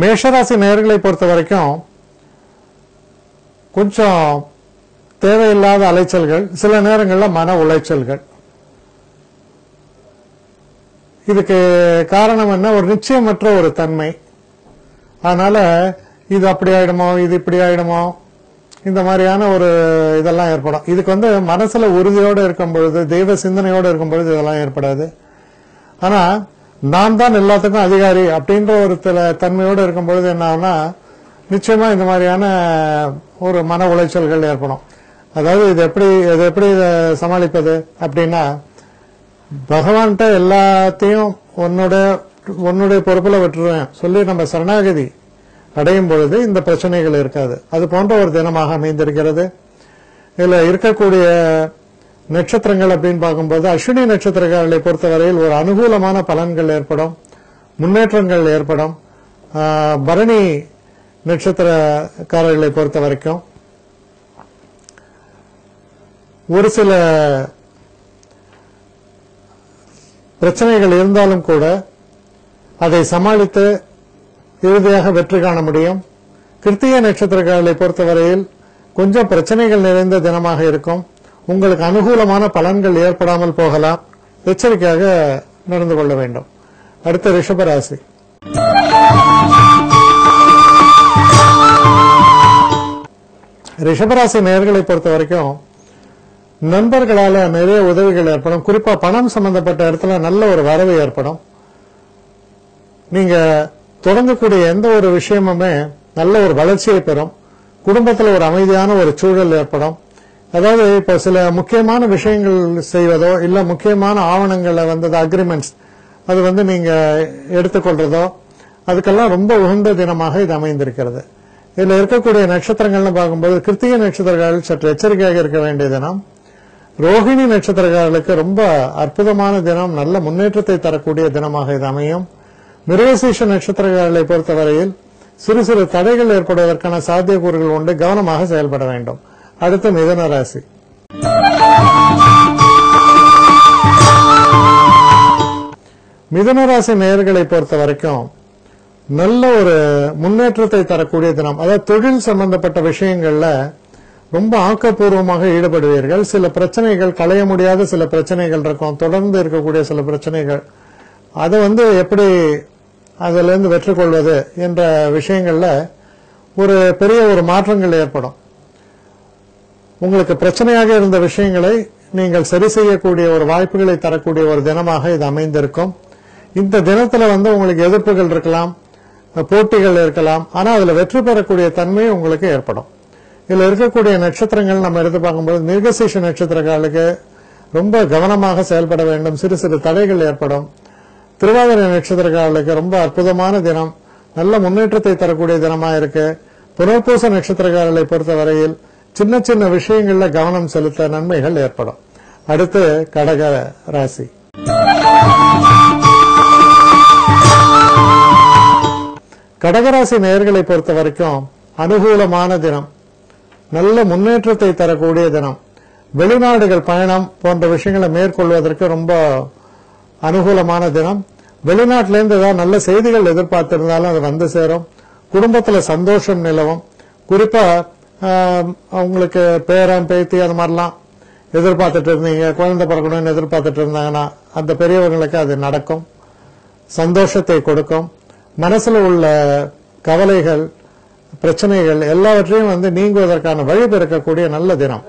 மேஷராசி நேயர்களை பொறுத்த வரைக்கும் கொஞ்சம் தேவையில்லாத அலைச்சல்கள், சில நேரங்களில் மன உளைச்சல்கள். இதுக்கு காரணம் என்ன? ஒரு நிச்சயமற்ற ஒரு தன்மை. அதனால இது அப்படி ஆயிடுமோ, இது இப்படி ஆயிடுமோ, இந்த மாதிரியான ஒரு இதெல்லாம் ஏற்படும். இதுக்கு மனசுல உறுதியோடு இருக்கும் பொழுது, தெய்வ சிந்தனையோடு இருக்கும் பொழுது இதெல்லாம் ஏற்படாது. ஆனா நான் தான் எல்லாத்துக்கும் அதிகாரி அப்படின்ற ஒரு தன்மையோடு இருக்கும் பொழுது என்ன ஆகும்னா, நிச்சயமா இந்த மாதிரியான ஒரு மன உளைச்சல்கள் ஏற்படும். அதாவது இது எப்படி சமாளிப்பது அப்படின்னா, பகவான்கிட்ட எல்லாத்தையும் உன்னுடைய பொறுப்புல விட்டுருவேன் சொல்லி நம்ம சரணாகதி அடையும் பொழுது இந்த பிரச்சனைகள் இருக்காது. அது போன்ற ஒரு தினமாக அமைந்திருக்கிறது. இதுல இருக்கக்கூடிய நட்சத்திரங்கள் அப்படின்னு பார்க்கும்போது, அஸ்வினி நட்சத்திரக்காரர்களை பொறுத்தவரையில் ஒரு அனுகூலமான பலன்கள் ஏற்படும், முன்னேற்றங்கள் ஏற்படும். பரணி நட்சத்திரக்காரர்களை பொறுத்த வரைக்கும் ஒரு சில பிரச்சனைகள் இருந்தாலும் கூட அதை சமாளித்து இறுதியாக வெற்றி காண முடியும். கிருத்திகை நட்சத்திரக்காரர்களை பொறுத்தவரையில் கொஞ்சம் பிரச்சனைகள் நிறைந்த தினமாக இருக்கும். உங்களுக்கு அனுகூலமான பலன்கள் ஏற்படாமல் போகலாம். எச்சரிக்கையாக நடந்து கொள்ள வேண்டும். அடுத்த ரிஷபராசி. ரிஷபராசி நேயர்களை பொறுத்த வரைக்கும் நண்பர்களால நிறைய உதவிகள் ஏற்படும். குறிப்பா பணம் சம்பந்தப்பட்ட இடத்துல நல்ல ஒரு வரவு ஏற்படும். நீங்க தொடங்கக்கூடிய எந்த ஒரு விஷயமுமே நல்ல ஒரு வளர்ச்சியை பெறும். குடும்பத்தில் ஒரு அமைதியான ஒரு சூழல் ஏற்படும். அதாவது இப்ப சில முக்கியமான விஷயங்கள் செய்வதோ இல்ல முக்கியமான ஆவணங்களை அக்ரிமெண்ட்ஸ் அது நீங்க எடுத்துக்கொள்றதோ அதுக்கெல்லாம் ரொம்ப உகந்த தினமாக இது அமைந்திருக்கிறது. இதுல இருக்கக்கூடிய நட்சத்திரங்கள்னு பார்க்கும்போது, கிருத்திகை நட்சத்திரக்காரர்கள் சற்று எச்சரிக்கையாக இருக்க வேண்டிய தினம். ரோஹிணி நட்சத்திரக்காரர்களுக்கு ரொம்ப அற்புதமான தினம், நல்ல முன்னேற்றத்தை தரக்கூடிய தினமாக இது அமையும். மிருகசீஷ நட்சத்திரக்காரர்களை பொறுத்தவரையில் சிறு சிறு தடைகள் ஏற்படுவதற்கான சாத்தியக்கூறுகள் உண்டு. கவனமாக செயல்பட வேண்டும். அடுத்து மிதுன ராசி. மிதுன ராசி நேயர்களை பொறுத்த வரைக்கும் நல்ல ஒரு முன்னேற்றத்தை தரக்கூடிய தினம். அதாவது தொழில் சம்பந்தப்பட்ட விஷயங்கள்ல ரொம்ப ஆக்கப்பூர்வமாக ஈடுபடுவீர்கள். சில பிரச்சனைகள், களைய முடியாத சில பிரச்சனைகள் இருக்கும், தொடர்ந்து இருக்கக்கூடிய சில பிரச்சனைகள். அதை எப்படி அதுல இருந்து வெற்றி கொள்வது என்ற விஷயங்கள்ல ஒரு பெரிய ஒரு மாற்றங்கள் ஏற்படும். உங்களுக்கு பிரச்சனையாக இருந்த விஷயங்களை நீங்கள் சரி செய்யக்கூடிய ஒரு வாய்ப்புகளை தரக்கூடிய ஒரு தினமாக இது அமைந்திருக்கும். இந்த தினத்துல உங்களுக்கு எதிர்ப்புகள் இருக்கலாம், போட்டிகள் இருக்கலாம். ஆனா அதுல வெற்றி பெறக்கூடிய தன்மை உங்களுக்கு ஏற்படும். இதுல இருக்கக்கூடிய நட்சத்திரங்கள் நம்ம எடுத்து பார்க்கும்போது, மிருகசீஷ நட்சத்திரக்காரர்களுக்கு ரொம்ப கவனமாக செயல்பட வேண்டும். சிறு சிறு தடைகள் ஏற்படும். திருவாதிரை நட்சத்திரக்காரர்களுக்கு ரொம்ப அற்புதமான தினம், நல்ல முன்னேற்றத்தை தரக்கூடிய தினமா இருக்கு. புனர்பூச நட்சத்திரக்காரர்களை பொறுத்தவரையில் சின்ன சின்ன விஷயங்கள்ல கவனம் செலுத்த நன்மைகள் ஏற்படும். அடுத்து கடக ராசி. கடகராசி நேயர்களை பொறுத்த வரைக்கும் அனுகூலமான தினம், நல்ல முன்னேற்றத்தை தரக்கூடிய தினம். வெளிநாடுகள் பயணம் போன்ற விஷயங்களை மேற்கொள்வதற்கு ரொம்ப அனுகூலமான தினம். வெளிநாட்டிலிருந்து ஏதாவது நல்ல செய்திகள் எதிர்பார்த்திருந்தாலும் அது வந்து சேரும். குடும்பத்துல சந்தோஷம் நிலவும். குறிப்பா அவங்களுக்கு பேரன் பேத்தி அது மாதிரிலாம் எதிர்பார்த்துட்டு இருந்தீங்க, குழந்தை பிறக்கணும்னு எதிர்பார்த்துட்டு இருந்தாங்கன்னா அந்த பெரியவங்களுக்கு அது நடக்கும், சந்தோஷத்தை கொடுக்கும். மனசுல உள்ள கவலைகள், பிரச்சனைகள் எல்லாவற்றையும் நீங்குவதற்கான வழி பிறக்கக்கூடிய நல்ல தினம்.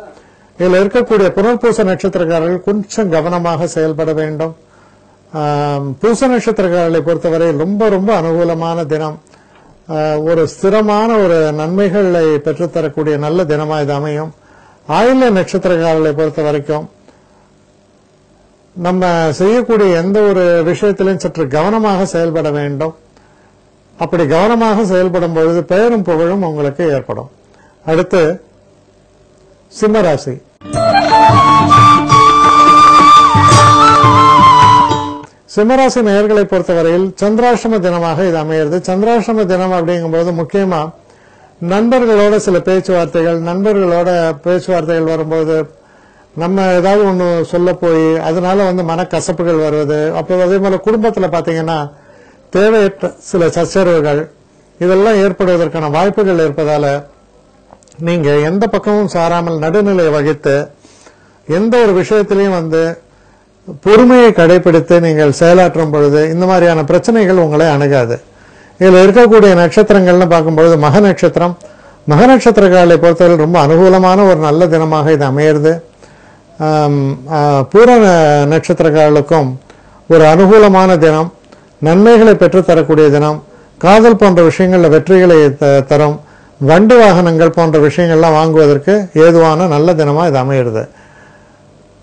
இதுல இருக்கக்கூடிய புனர்பூச நட்சத்திரக்காரர்கள் கொஞ்சம் கவனமாக செயல்பட வேண்டும். பூச நட்சத்திரக்காரர்களை பொறுத்தவரை ரொம்ப ரொம்ப அனுகூலமான தினம். ஒரு ஸ்திரமான ஒரு நன்மைகளை பெற்றுத்தரக்கூடிய நல்ல தினமா இது அமையும். ஆயில்ய நட்சத்திரக்காரர்களை பொறுத்த வரைக்கும் நம்ம செய்யக்கூடிய எந்த ஒரு விஷயத்திலும் சற்று கவனமாக செயல்பட வேண்டும். அப்படி கவனமாக செயல்படும் பொழுது பெயரும் புகழும் உங்களுக்கு ஏற்படும். அடுத்து சிம்மராசி. சிம்மராசி நேயர்களை பொறுத்தவரையில் சந்திராஷ்டம தினமாக இது அமைகிறது. சந்திராஷ்டம தினம் அப்படிங்கும்போது முக்கியமா நண்பர்களோட சில பேச்சுவார்த்தைகள், நண்பர்களோட பேச்சுவார்த்தைகள் வரும்போது நம்ம ஏதாவது ஒண்ணு சொல்ல போய் அதனால மனக்கசப்புகள் வருவது. அப்போ அதே போல குடும்பத்துல பாத்தீங்கன்னா தேவையற்ற சில சச்சரவுகள், இதெல்லாம் ஏற்படுவதற்கான வாய்ப்புகள் இருப்பதால நீங்க எந்த பக்கமும் சாராமல் நடுநிலை வகித்து எந்த ஒரு விஷயத்திலையும் வந்து பொறுமையை கடைபிடித்து நீங்கள் செயலாற்றும் பொழுது இந்த மாதிரியான பிரச்சனைகள் உங்களை அணுகாது. இதுல இருக்கக்கூடிய நட்சத்திரங்கள்னு பார்க்கும்பொழுது மக நட்சத்திரம், மக நட்சத்திரக்காரர்களை பொறுத்தவரை ரொம்ப அனுகூலமான ஒரு நல்ல தினமாக இது அமையிறது. பூர நட்சத்திரக்காரர்களுக்கும் ஒரு அனுகூலமான தினம், நன்மைகளை பெற்றுத்தரக்கூடிய தினம், காதல் போன்ற விஷயங்கள்ல வெற்றிகளை தரும், வண்டி வாகனங்கள் போன்ற விஷயங்கள்லாம் வாங்குவதற்கு ஏதுவான நல்ல தினமா இது அமையிறது.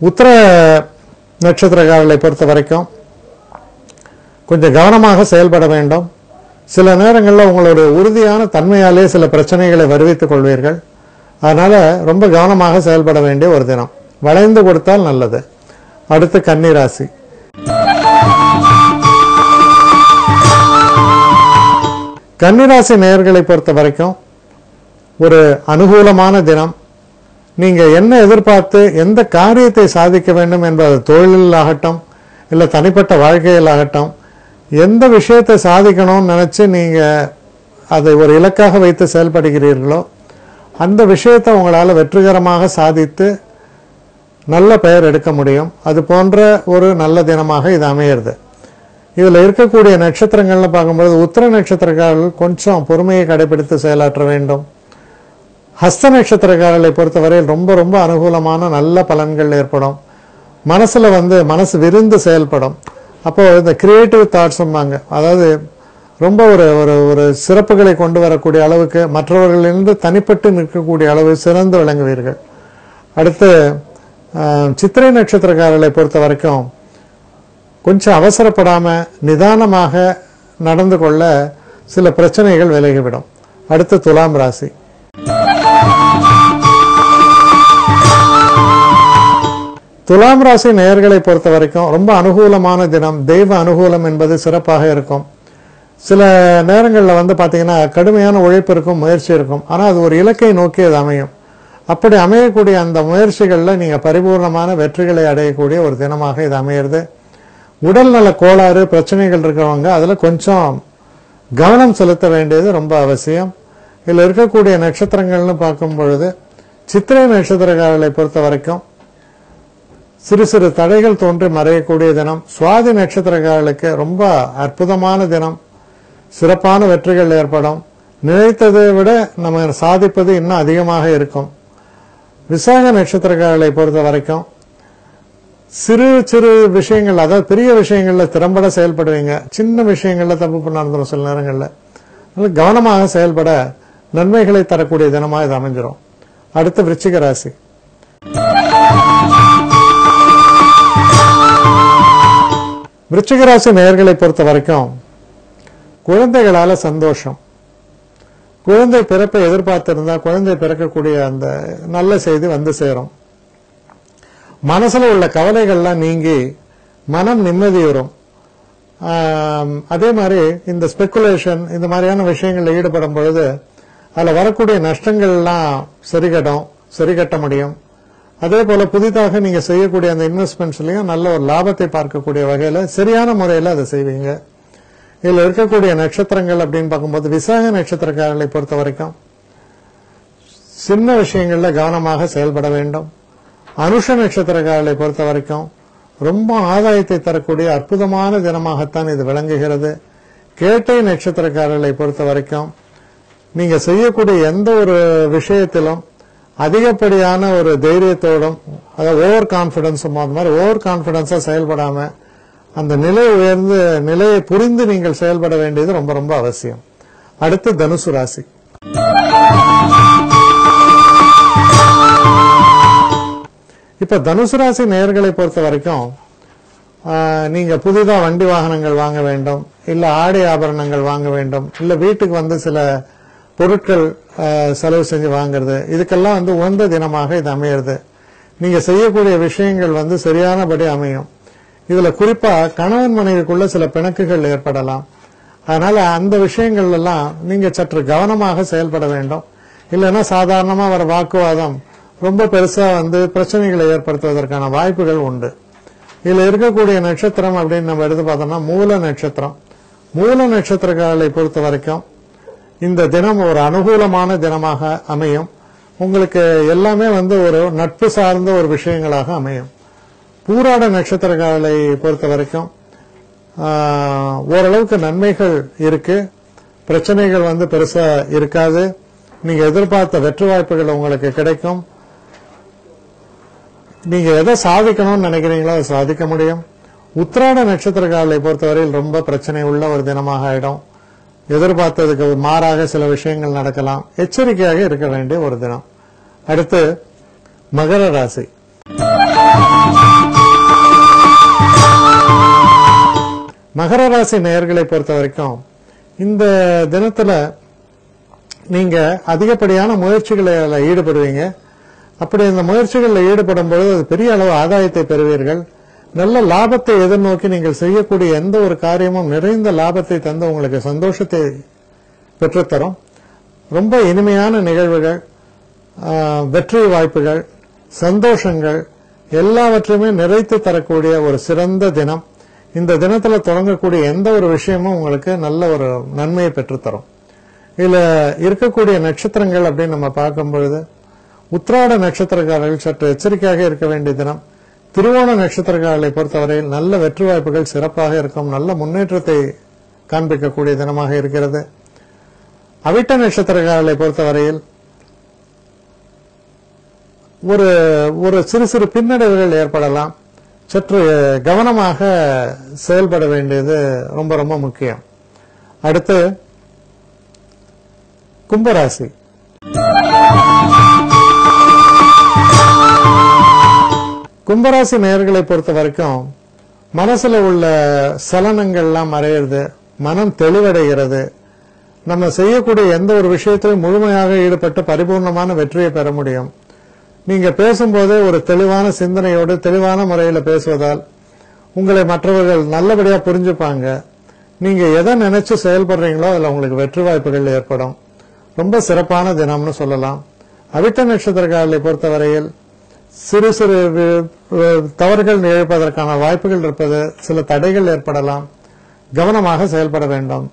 உத்திர நட்சத்திரக்காரர்களை பொறுத்த வரைக்கும் கொஞ்சம் கவனமாக செயல்பட வேண்டும். சில நேரங்களில் உங்களுடைய உறுதியான தன்மையாலே சில பிரச்சனைகளை வருவித்துக் கொள்வீர்கள். அதனால ரொம்ப கவனமாக செயல்பட வேண்டிய ஒரு தினம். வளைந்து கொடுத்தால் நல்லது. அடுத்து கன்னி ராசி. கன்னி ராசி நேயர்களை பொறுத்த வரைக்கும் ஒரு அனுகூலமான தினம். நீங்க என்ன எதிர்பார்த்து எந்த காரியத்தை சாதிக்க வேண்டும் என்பது தொழிலில் ஆகட்டும் இல்ல தனிப்பட்ட வாழ்க்கையில் ஆகட்டும், எந்த விஷயத்தை சாதிக்கணும்னு நினைச்சு நீங்க அதை ஒரு இலக்காக வைத்து செயல்படுகிறீர்களோ அந்த விஷயத்தை உங்களால் வெற்றிகரமாக சாதித்து நல்ல பெயர் எடுக்க முடியும். அது போன்ற ஒரு நல்ல தினமாக இது அமையிறது. இதுல இருக்கக்கூடிய நட்சத்திரங்கள்னு பார்க்கும்போது உத்திர நட்சத்திரக்காரர்கள் கொஞ்சம் பொறுமையை கடைபிடித்து செயலாற்ற வேண்டும். ஹஸ்த நட்சத்திரக்காரர்களை பொறுத்தவரையில் ரொம்ப ரொம்ப அனுகூலமான நல்ல பலன்கள் ஏற்படும். மனசுல வந்து மனசு விருந்து செயல்படும். அப்போ இந்த கிரியேட்டிவ் தாட்ஸ்ம்பாங்க, அதாவது ரொம்ப ஒரு ஒரு ஒரு சிறப்புகளை கொண்டு வரக்கூடிய அளவுக்கு மற்றவர்களிலிருந்து தனிப்பட்டு நிற்கக்கூடிய அளவு சிறந்து விளங்குவீர்கள். அடுத்து சித்திரை நட்சத்திரக்காரர்களை பொறுத்த வரைக்கும் கொஞ்சம் அவசரப்படாம நிதானமாக நடந்து கொள்ள சில பிரச்சனைகள் விலகிவிடும். அடுத்து துலாம் ராசி. துலாம் ராசி நேயர்களை பொறுத்த வரைக்கும் ரொம்ப அனுகூலமான தினம். தெய்வ அனுகூலம் என்பது சிறப்பாக இருக்கும். சில நேரங்களில் வந்து பார்த்தீங்கன்னா கடுமையான உழைப்பு இருக்கும், முயற்சி இருக்கும். ஆனால் அது ஒரு இலக்கை நோக்கி அது அமையும். அப்படி அமையக்கூடிய அந்த முயற்சிகளில் நீங்கள் பரிபூர்ணமான வெற்றிகளை அடையக்கூடிய ஒரு தினமாக இது அமையிறது. உடல் நல கோளாறு பிரச்சனைகள் இருக்கிறவங்க அதில் கொஞ்சம் கவனம் செலுத்த வேண்டியது ரொம்ப அவசியம். இதில் இருக்கக்கூடிய நட்சத்திரங்கள்னு பார்க்கும் பொழுது சித்திரை நட்சத்திரக்காரர்களை பொறுத்த வரைக்கும் சிறு சிறு தடைகள் தோன்றி மறையக்கூடிய தினம். சுவாதி நட்சத்திரக்காரர்களுக்கு ரொம்ப அற்புதமான தினம். சிறப்பான வெற்றிகள் ஏற்படும். நினைத்ததை விட நம்ம சாதிப்பது இன்னும் அதிகமாக இருக்கும். விசாக நட்சத்திரக்காரர்களை பொறுத்த வரைக்கும் சிறு சிறு விஷயங்கள், அதாவது பெரிய விஷயங்கள்ல திறம்பட செயல்படுவீங்க. சின்ன விஷயங்கள்ல தப்பு நடந்துடும் சில நேரங்கள்ல. கவனமாக செயல்பட நன்மைகளை தரக்கூடிய தினமாக இது அமைஞ்சிடும். அடுத்து விருச்சிக ராசி. விருச்சிக ராசி நேயர்களை பொறுத்த வரைக்கும் குழந்தைகளால சந்தோஷம். குழந்தை பிறப்பை எதிர்பார்த்திருந்தா குழந்தை பிறக்கக்கூடிய அந்த நல்ல செய்தி வந்து சேரும். மனசுல உள்ள கவலைகள்லாம் நீங்கி மனம் நிம்மதியுறும். அதே மாதிரி இந்த ஸ்பெகுலேஷன் இந்த மாதிரியான விஷயங்களில் ஈடுபடும் பொழுது அதில் வரக்கூடிய நஷ்டங்கள் எல்லாம் சரிகட்ட முடியும். அதே போல புதிதாக நீங்க செய்யக்கூடிய அந்த இன்வெஸ்ட்மெண்ட்ஸ்லயும் நல்ல ஒரு லாபத்தை பார்க்கக்கூடிய வகையில சரியான முறையில் அதை செய்வீங்க. இதுல இருக்கக்கூடிய நட்சத்திரங்கள் அப்படின்னு பார்க்கும்போது விசாக நட்சத்திரக்காரர்களை பொறுத்த வரைக்கும் சின்ன விஷயங்கள்ல கவனமாக செயல்பட வேண்டும். அனுஷ நட்சத்திரக்காரர்களை பொறுத்த வரைக்கும் ரொம்ப ஆதாயத்தை தரக்கூடிய அற்புதமான தினமாகத்தான் இது விளங்குகிறது. கேட்டை நட்சத்திரக்காரர்களை பொறுத்த வரைக்கும் நீங்க செய்யக்கூடிய எந்த ஒரு விஷயத்திலும் அதிகப்படியான ஒரு தைரியத்தோடும், அதாவது ஓவர் கான்பிடன்ஸ், அந்த மாதிரி ஓவர் கான்பிடன்ஸா செயல்படாம அந்த நிலையை புரிந்து நீங்கள் செயல்பட வேண்டியது ரொம்ப ரொம்ப அவசியம். அடுத்து தனுசு ராசி. இப்ப தனுசு ராசி நேயர்களை பொறுத்த வரைக்கும் நீங்க புதிதா வண்டி வாகனங்கள் வாங்க வேண்டும், இல்ல ஆடை ஆபரணங்கள் வாங்க வேண்டும், இல்ல வீட்டுக்கு வந்து சில பொருட்கள் செலவு செஞ்சு வாங்குறது, இதுக்கெல்லாம் வந்து உகந்த தினமாக இது அமையிறது. நீங்க செய்யக்கூடிய விஷயங்கள் வந்து சரியானபடி அமையும். இதுல குறிப்பா கணவன் மனைவிக்குள்ள சில பிணக்குகள் ஏற்படலாம். அதனால அந்த விஷயங்கள் எல்லாம் நீங்க சற்று கவனமாக செயல்பட வேண்டும். இல்லைன்னா சாதாரணமா வர வாக்குவாதம் ரொம்ப பெருசா வந்து பிரச்சனைகளை ஏற்படுத்துவதற்கான வாய்ப்புகள் உண்டு. இதுல இருக்கக்கூடிய நட்சத்திரம் அப்படின்னு நம்ம எடுத்து பார்த்தோம்னா மூல நட்சத்திரம். மூல நட்சத்திரக்காரர்களை பொறுத்த வரைக்கும் இந்த தினம் ஒரு அனுகூலமான தினமாக அமையும். உங்களுக்கு எல்லாமே ஒரு நட்பு சார்ந்த ஒரு விஷயங்களாக அமையும். பூராட நட்சத்திரங்களை பொறுத்த வரைக்கும் ஓரளவுக்கு நன்மைகள் இருக்கு. பிரச்சனைகள் பெருசா இருக்காது. நீங்க எதிர்பார்த்த வெற்றி வாய்ப்புகள் உங்களுக்கு கிடைக்கும். நீங்க எதை சாதிக்கணும்னு நினைக்கிறீங்களோ அதை சாதிக்க முடியும். உத்திராட நட்சத்திரங்களை பொறுத்தவரையில் ரொம்ப பிரச்சனை உள்ள ஒரு தினமாக ஆயிடும். எதிர்பார்த்ததுக்கு மாறாக சில விஷயங்கள் நடக்கலாம். எச்சரிக்கையாக இருக்க வேண்டிய ஒரு தினம். அடுத்து மகர ராசி. மகர ராசி நேயர்களை பொறுத்த வரைக்கும் இந்த தினத்துல நீங்க அதிகப்படியான முயற்சிகளில் ஈடுபடுவீங்க. அப்படி இந்த முயற்சிகளில் ஈடுபடும் பொழுது அது பெரிய அளவு ஆதாயத்தை பெறுவீர்கள். நல்ல லாபத்தை எதிர்நோக்கி நீங்கள் செய்யக்கூடிய எந்த ஒரு காரியமும் நிறைந்த லாபத்தை தந்து உங்களுக்கு சந்தோஷத்தை பெற்றுத்தரும். ரொம்ப இனிமையான நிகழ்வுகள், வெற்றி வாய்ப்புகள், சந்தோஷங்கள் எல்லாவற்றையுமே நிறைத்து தரக்கூடிய ஒரு சிறந்த தினம். இந்த தினத்துல தொடங்கக்கூடிய எந்த ஒரு விஷயமும் உங்களுக்கு நல்ல ஒரு நன்மையை பெற்றுத்தரும். இதுல இருக்கக்கூடிய நட்சத்திரங்கள் அப்படின்னு நம்ம பார்க்கும் பொழுது உத்திராட நட்சத்திரக்காரர்கள் சற்று எச்சரிக்கையாக இருக்க வேண்டிய தினம். திருவோண நட்சத்திரக்காரர்களை பொறுத்தவரையில் நல்ல வெற்றி வாய்ப்புகள் சிறப்பாக இருக்கும். நல்ல முன்னேற்றத்தை காண்பிக்கக்கூடிய தினமாக இருக்கிறது. அவிட்ட நட்சத்திரக்காரர்களை பொறுத்தவரையில் ஒரு சிறு சிறு பின்னடைவுகள் ஏற்படலாம். சற்று கவனமாக செயல்பட வேண்டியது ரொம்ப ரொம்ப முக்கியம். அடுத்து கும்பராசி. கும்பராசி நேயர்களை பொறுத்த வரைக்கும் மனசுல உள்ள சலனங்கள்லாம் மறையிறது, மனம் தெளிவடைகிறது. நம்ம செய்யக்கூடிய எந்த ஒரு விஷயத்திலும் முழுமையாக ஈடுபட்டு பரிபூர்ணமான வெற்றியை பெற முடியும். நீங்க பேசும்போதே ஒரு தெளிவான சிந்தனையோடு தெளிவான முறையில பேசுவதால் உங்களை மற்றவர்கள் நல்லபடியா புரிஞ்சுப்பாங்க. நீங்க எதை நினைச்சு செயல்படுறீங்களோ அதுல உங்களுக்கு வெற்றி வாய்ப்புகள் ஏற்படும். ரொம்ப சிறப்பான தினம்னு சொல்லலாம். அவிட்ட நட்சத்திரக்காரர்களை பொறுத்தவரையில் சிறு சிறு தவறுகள் நிகழ்ப்பதற்கான வாய்ப்புகள் இருப்பது, சில தடைகள் ஏற்படலாம். கவனமாக செயல்பட வேண்டும்.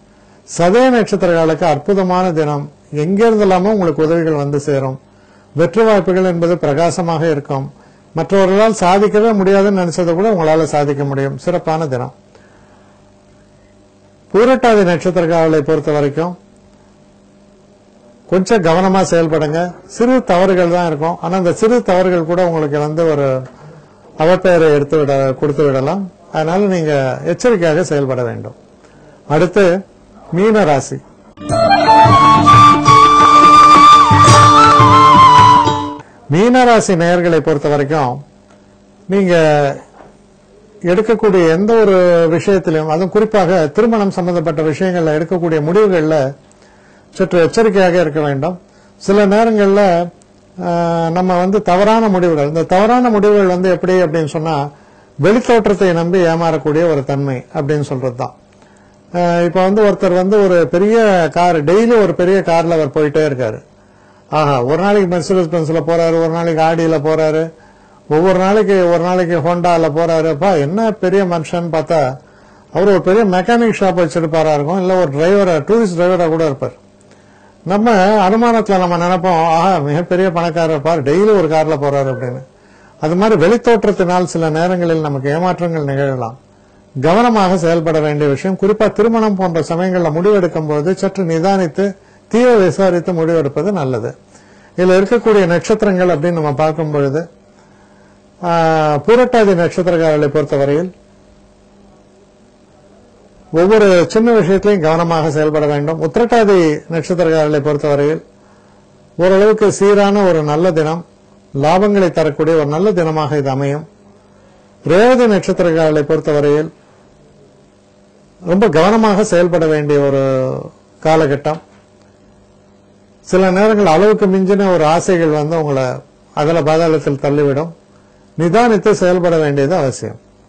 சதய நட்சத்திரக்காரர்களுக்கு அற்புதமான தினம். எங்கிருந்தெல்லாமோ உங்களுக்கு உதவிகள் சேரும். வெற்றி வாய்ப்புகள் என்பது பிரகாசமாக இருக்கும். மற்றவர்களால் சாதிக்கவே முடியாதுன்னு நினைச்சதை கூட உங்களால சாதிக்க முடியும். சிறப்பான தினம். பூரட்டாதி நட்சத்திரக்காரர்களை பொறுத்த வரைக்கும் கொஞ்சம் கவனமா செயல்படுங்க. சிறு தவறுகள் தான் இருக்கும். ஆனா அந்த சிறு தவறுகள் கூட உங்களுக்கு ஒரு அவப்பெயரை கொடுத்து விடலாம். அதனால நீங்க எச்சரிக்கையாக செயல்பட வேண்டும். அடுத்து மீன ராசி. மீனராசி நேயர்களை பொறுத்த வரைக்கும் நீங்க எடுக்கக்கூடிய எந்த ஒரு விஷயத்திலும், அதுவும் குறிப்பாக திருமணம் சம்பந்தப்பட்ட விஷயங்கள்ல எடுக்கக்கூடிய முடிவுகள்ல சற்று எச்சரிக்கையாக இருக்க வேண்டும். சில நேரங்கள்ல நம்ம தவறான முடிவுகள், இந்த தவறான முடிவுகள் எப்படி அப்படின்னு சொன்னா வெளித்தோற்றத்தை நம்பி ஏமாறக்கூடிய ஒரு தன்மை அப்படின்னு சொல்றதுதான். இப்ப ஒருத்தர் ஒரு பெரிய கார், டெய்லி ஒரு பெரிய கார்ல அவர் போயிட்டே இருக்காரு. ஆஹா, ஒரு நாளைக்கு மெர்சிடிஸ் பென்ஸ்ல போறாரு, ஒரு நாளைக்கு ஆடியில போறாரு, ஒரு நாளைக்கு ஹோண்டால போறாரு. என்ன பெரிய மனுஷன் பார்த்தா அவர் ஒரு பெரிய மெக்கானிக் ஷாப் வச்சிருப்பாரா இருக்கும், இல்ல ஒரு டிரைவரா, டூரிஸ்ட் டிரைவரா கூட இருப்பார். நம்ம அனுமானத்துல நம்ம நினைப்போம், ஆஹா மிகப்பெரிய பணக்காரர் பார், டெய்லி ஒரு கார்ல போறாரு அப்படின்னு. அது மாதிரி வெளித்தோற்றத்தினால் சில நேரங்களில் நமக்கு ஏமாற்றங்கள் நிகழலாம். கவனமாக செயல்பட வேண்டிய விஷயம். குறிப்பா திருமணம் போன்ற சமயங்கள்ல முடிவெடுக்கும் போது சற்று நிதானித்து தீர விசாரித்து முடிவெடுப்பது நல்லது. இதுல இருக்கக்கூடிய நட்சத்திரங்கள் அப்படின்னு நம்ம பார்க்கும் பொழுது பூரட்டாதி நட்சத்திரக்காரர்களை பொறுத்தவரையில் ஒவ்வொரு சின்ன விஷயத்திலையும் கவனமாக செயல்பட வேண்டும். உத்திரட்டாதி நட்சத்திரக்காரர்களை பொறுத்தவரையில் ஓரளவுக்கு சீரான ஒரு நல்ல தினம், லாபங்களை தரக்கூடிய ஒரு நல்ல தினமாக இது அமையும். ரேவதி நட்சத்திரக்காரர்களை பொறுத்தவரையில் ரொம்ப கவனமாக செயல்பட வேண்டிய ஒரு காலகட்டம். சில நேரங்கள் அளவுக்கு மிஞ்சின ஒரு ஆசைகள் உங்களை அகல பாதாளத்தில் தள்ளிவிடும். நிதானித்து செயல்பட வேண்டியது அவசியம்.